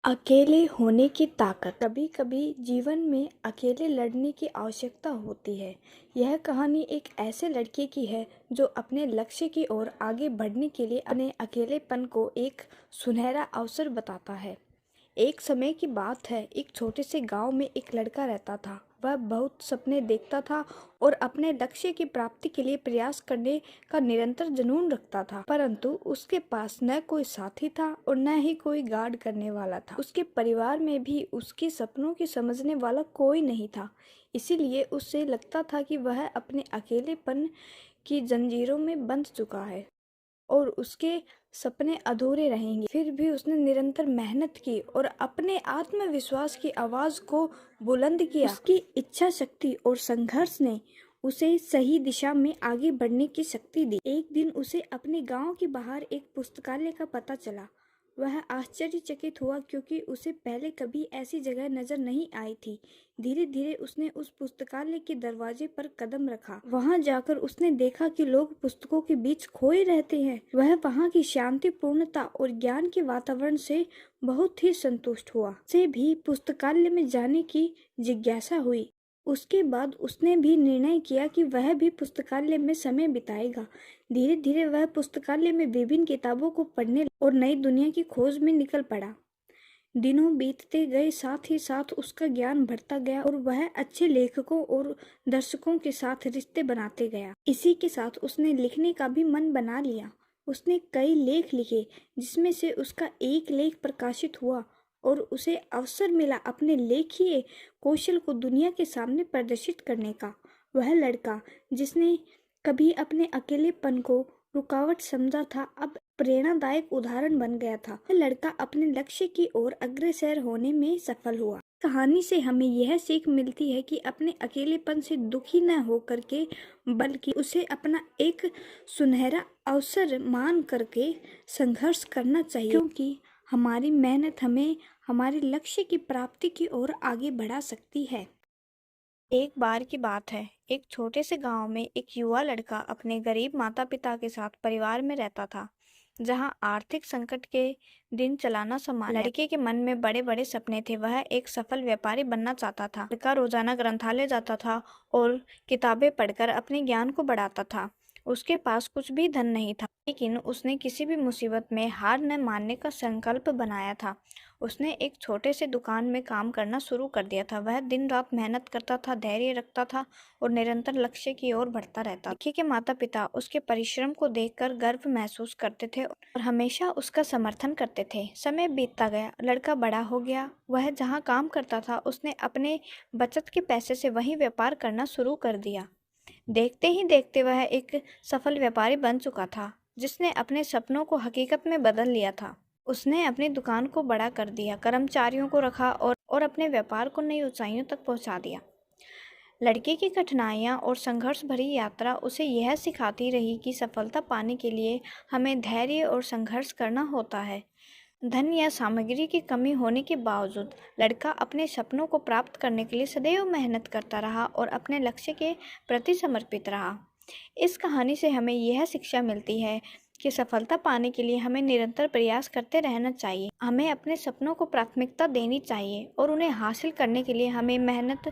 अकेले होने की ताकत। कभी कभी जीवन में अकेले लड़ने की आवश्यकता होती है। यह कहानी एक ऐसे लड़के की है जो अपने लक्ष्य की ओर आगे बढ़ने के लिए अपने अकेलेपन को एक सुनहरा अवसर बताता है। एक समय की बात है, एक छोटे से गांव में एक लड़का रहता था। वह बहुत सपने देखता था और अपने लक्ष्य की प्राप्ति के लिए प्रयास करने का निरंतर जुनून रखता था, परंतु उसके पास न कोई साथी था और न ही कोई गार्ड करने वाला था। उसके परिवार में भी उसके सपनों की समझने वाला कोई नहीं था। इसीलिए उसे लगता था कि वह अपने अकेलेपन की जंजीरों में बंध चुका है और उसके सपने अधूरे रहेंगे। फिर भी उसने निरंतर मेहनत की और अपने आत्मविश्वास की आवाज को बुलंद किया। उसकी इच्छा शक्ति और संघर्ष ने उसे सही दिशा में आगे बढ़ने की शक्ति दी। एक दिन उसे अपने गांव के बाहर एक पुस्तकालय का पता चला। वह आश्चर्यचकित हुआ क्योंकि उसे पहले कभी ऐसी जगह नजर नहीं आई थी। धीरे धीरे उसने उस पुस्तकालय के दरवाजे पर कदम रखा। वहां जाकर उसने देखा कि लोग पुस्तकों के बीच खोए रहते हैं। वह वहां की शांतिपूर्णता और ज्ञान के वातावरण से बहुत ही संतुष्ट हुआ। उसे भी पुस्तकालय में जाने की जिज्ञासा हुई। उसके बाद उसने भी निर्णय किया कि वह भी पुस्तकालय में समय बिताएगा। धीरे धीरे वह पुस्तकालय में विभिन्न किताबों को पढ़ने और नई दुनिया की खोज में निकल पड़ा। दिनों बीतते गए, साथ ही साथ उसका ज्ञान बढ़ता गया और वह अच्छे लेखकों और दर्शकों के साथ रिश्ते बनाते गया। इसी के साथ उसने लिखने का भी मन बना लिया। उसने कई लेख लिखे, जिसमें से उसका एक लेख प्रकाशित हुआ और उसे अवसर मिला अपने लेखीय कौशल को दुनिया के सामने प्रदर्शित करने का। वह लड़का जिसने कभी अपने अकेलेपन को रुकावट समझा था, अब प्रेरणादायक उदाहरण बन गया था। वह लड़का अपने लक्ष्य की ओर अग्रसर होने में सफल हुआ। कहानी से हमें यह सीख मिलती है कि अपने अकेलेपन से दुखी न होकर के, बल्कि उसे अपना एक सुनहरा अवसर मान करके संघर्ष करना चाहिए, क्योंकि हमारी मेहनत हमें हमारे लक्ष्य की प्राप्ति की ओर आगे बढ़ा सकती है। एक बार की बात है, एक छोटे से गांव में एक युवा लड़का अपने गरीब माता पिता के साथ परिवार में रहता था, जहां आर्थिक संकट के दिन चलाना सामान्य। लड़के के मन में बड़े बड़े सपने थे। वह एक सफल व्यापारी बनना चाहता था। लड़का रोजाना ग्रंथालय जाता था और किताबें पढ़कर अपने ज्ञान को बढ़ाता था। उसके पास कुछ भी धन नहीं था, लेकिन उसने किसी भी मुसीबत में हार न मानने का संकल्प बनाया था। उसने एक छोटे से दुकान में काम करना शुरू कर दिया था। वह दिन रात मेहनत करता था, धैर्य रखता था और निरंतर लक्ष्य की ओर बढ़ता रहता। लड़के के माता पिता उसके परिश्रम को देखकर गर्व महसूस करते थे और हमेशा उसका समर्थन करते थे। समय बीतता गया, लड़का बड़ा हो गया। वह जहाँ काम करता था, उसने अपने बचत के पैसे से वहीं व्यापार करना शुरू कर दिया। देखते ही देखते वह एक सफल व्यापारी बन चुका था, जिसने अपने सपनों को हकीकत में बदल लिया था। उसने अपनी दुकान को बड़ा कर दिया, कर्मचारियों को रखा और अपने व्यापार को नई ऊंचाइयों तक पहुंचा दिया। लड़के की कठिनाइयां और संघर्ष भरी यात्रा उसे यह सिखाती रही कि सफलता पाने के लिए हमें धैर्य और संघर्ष करना होता है। धन या सामग्री की कमी होने के बावजूद लड़का अपने सपनों को प्राप्त करने के लिए सदैव मेहनत करता रहा और अपने लक्ष्य के प्रति समर्पित रहा। इस कहानी से हमें यह शिक्षा मिलती है कि सफलता पाने के लिए हमें निरंतर प्रयास करते रहना चाहिए। हमें अपने सपनों को प्राथमिकता देनी चाहिए और उन्हें हासिल करने के लिए हमें मेहनत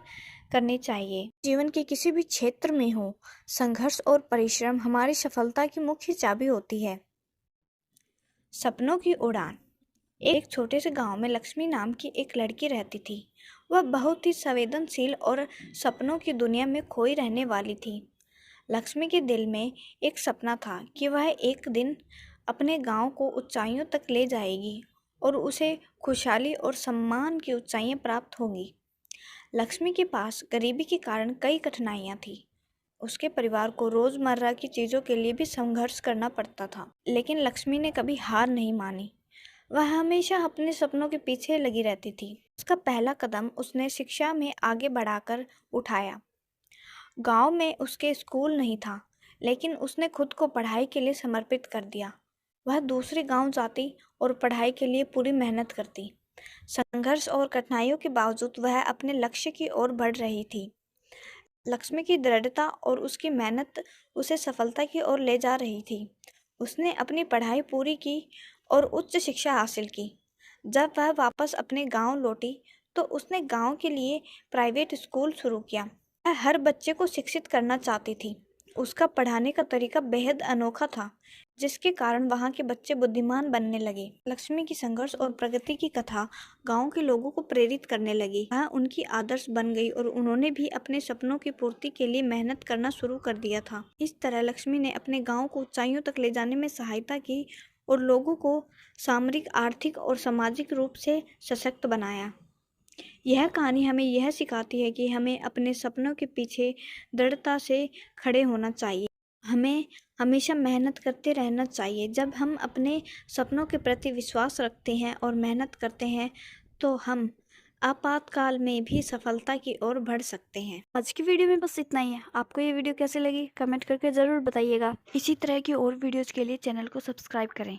करनी चाहिए। जीवन के किसी भी क्षेत्र में हो, संघर्ष और परिश्रम हमारी सफलता की मुख्य चाबी होती है। सपनों की उड़ान। एक छोटे से गांव में लक्ष्मी नाम की एक लड़की रहती थी। वह बहुत ही संवेदनशील और सपनों की दुनिया में खोई रहने वाली थी। लक्ष्मी के दिल में एक सपना था कि वह एक दिन अपने गांव को ऊंचाइयों तक ले जाएगी और उसे खुशहाली और सम्मान की ऊंचाइयां प्राप्त होंगी। लक्ष्मी के पास गरीबी के कारण कई कठिनाइयां थी। उसके परिवार को रोजमर्रा की चीजों के लिए भी संघर्ष करना पड़ता था, लेकिन लक्ष्मी ने कभी हार नहीं मानी। वह हमेशा अपने सपनों के पीछे लगी रहती थी। उसका पहला कदम उसने शिक्षा में आगे बढ़ाकर उठाया। गांव में उसके स्कूल नहीं था, लेकिन उसने खुद को पढ़ाई के लिए समर्पित कर दिया। वह दूसरे गांव जाती और पढ़ाई के लिए पूरी मेहनत करती। संघर्ष और कठिनाइयों के बावजूद वह अपने लक्ष्य की ओर बढ़ रही थी। लक्ष्मी की दृढ़ता और उसकी मेहनत उसे सफलता की ओर ले जा रही थी। उसने अपनी पढ़ाई पूरी की और उच्च शिक्षा हासिल की। जब वह वापस अपने गांव लौटी तो उसने गांव के लिए प्राइवेट स्कूल शुरू किया। वह हर बच्चे को शिक्षित करना चाहती थी। उसका पढ़ाने का तरीका बेहद अनोखा था, जिसके कारण वहां के बच्चे बुद्धिमान बनने लगे। लक्ष्मी की संघर्ष और प्रगति की कथा गांव के लोगों को प्रेरित करने लगी। वह उनकी आदर्श बन गई और उन्होंने भी अपने सपनों की पूर्ति के लिए मेहनत करना शुरू कर दिया था। इस तरह लक्ष्मी ने अपने गांव को ऊंचाइयों तक ले जाने में सहायता की और लोगों को सामरिक, आर्थिक और सामाजिक रूप से सशक्त बनाया। यह कहानी हमें यह सिखाती है कि हमें अपने सपनों के पीछे दृढ़ता से खड़े होना चाहिए। हमें हमेशा मेहनत करते रहना चाहिए। जब हम अपने सपनों के प्रति विश्वास रखते हैं और मेहनत करते हैं तो हम आपातकाल में भी सफलता की ओर बढ़ सकते हैं। आज की वीडियो में बस इतना ही है। आपको ये वीडियो कैसी लगी कमेंट करके ज़रूर बताइएगा। इसी तरह की और वीडियोज़ के लिए चैनल को सब्सक्राइब करें।